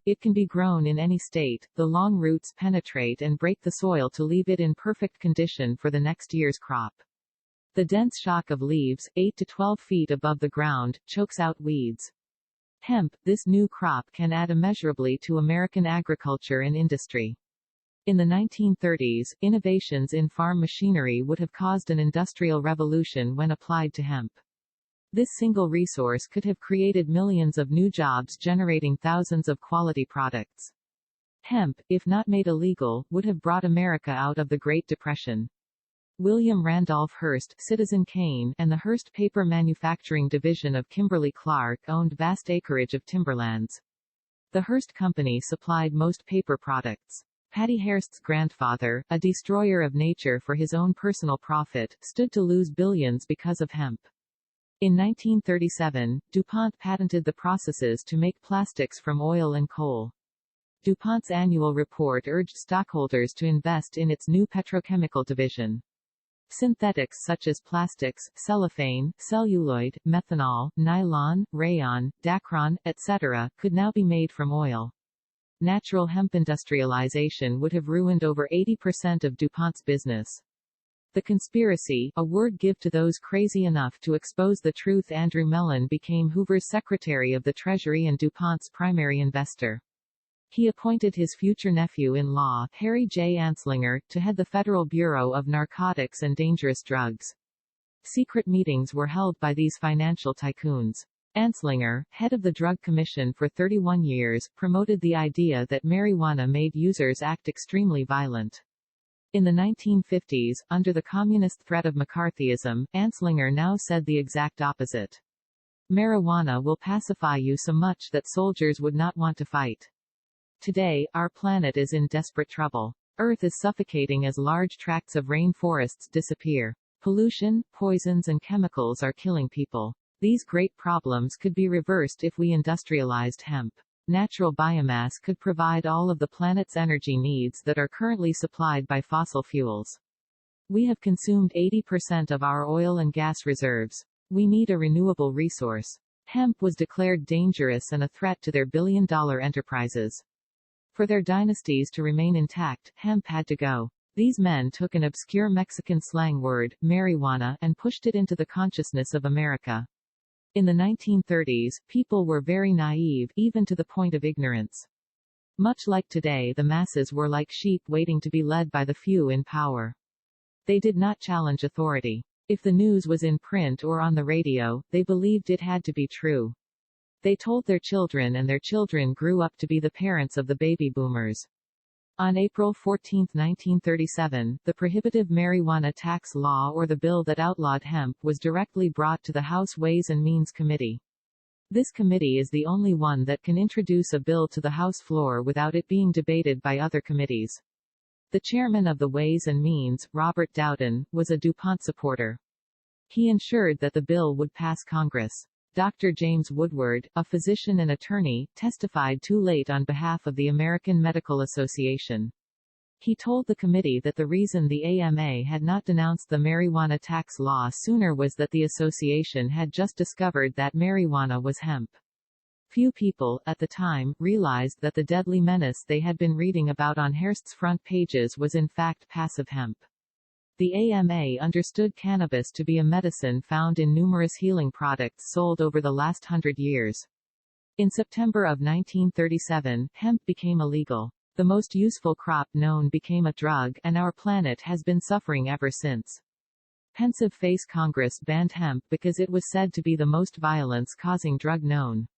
It can be grown in any state. The long roots penetrate and break the soil to leave it in perfect condition for the next year's crop. The dense shock of leaves, 8 to 12 feet above the ground, chokes out weeds. Hemp, this new crop can add immeasurably to American agriculture and industry. In the 1930s, innovations in farm machinery would have caused an industrial revolution when applied to hemp. This single resource could have created millions of new jobs generating thousands of quality products. Hemp, if not made illegal, would have brought America out of the Great Depression. William Randolph Hearst, Citizen Kane, and the Hearst Paper Manufacturing Division of Kimberly-Clark owned vast acreage of timberlands. The Hearst Company supplied most paper products. Paddy Hearst's grandfather, a destroyer of nature for his own personal profit, stood to lose billions because of hemp. In 1937, DuPont patented the processes to make plastics from oil and coal. DuPont's annual report urged stockholders to invest in its new petrochemical division. Synthetics such as plastics, cellophane, celluloid, methanol, nylon, rayon, Dacron, etc., could now be made from oil. Natural hemp industrialization would have ruined over 80% of DuPont's business. The conspiracy, a word give to those crazy enough to expose the truth. Andrew Mellon became Hoover's Secretary of the Treasury and DuPont's primary investor. He appointed his future nephew-in-law, Harry J. Anslinger, to head the Federal Bureau of Narcotics and Dangerous Drugs. Secret meetings were held by these financial tycoons. Anslinger, head of the Drug Commission for 31 years, promoted the idea that marijuana made users act extremely violent. In the 1950s, under the communist threat of McCarthyism, Anslinger now said the exact opposite. Marijuana will pacify you so much that soldiers would not want to fight. Today, our planet is in desperate trouble. Earth is suffocating as large tracts of rainforests disappear. Pollution, poisons and chemicals are killing people. These great problems could be reversed if we industrialized hemp. Natural biomass could provide all of the planet's energy needs that are currently supplied by fossil fuels. We have consumed 80% of our oil and gas reserves. We need a renewable resource. Hemp was declared dangerous and a threat to their billion-dollar enterprises. For their dynasties to remain intact, hemp had to go. These men took an obscure Mexican slang word, marijuana, and pushed it into the consciousness of America. In the 1930s, people were very naive, even to the point of ignorance. Much like today, the masses were like sheep waiting to be led by the few in power. They did not challenge authority. If the news was in print or on the radio, they believed it had to be true. They told their children, and their children grew up to be the parents of the baby boomers. On April 14, 1937, the prohibitive marijuana tax law, or the bill that outlawed hemp, was directly brought to the House Ways and Means Committee. This committee is the only one that can introduce a bill to the House floor without it being debated by other committees. The chairman of the Ways and Means, Robert Dowden, was a DuPont supporter. He ensured that the bill would pass Congress. Dr. James Woodward, a physician and attorney, testified too late on behalf of the American Medical Association. He told the committee that the reason the AMA had not denounced the marijuana tax law sooner was that the association had just discovered that marijuana was hemp. Few people, at the time, realized that the deadly menace they had been reading about on Hearst's front pages was in fact passive hemp. The AMA understood cannabis to be a medicine found in numerous healing products sold over the last 100 years. In September of 1937, hemp became illegal. The most useful crop known became a drug, and our planet has been suffering ever since. Pensive Face Congress banned hemp because it was said to be the most violence-causing drug known.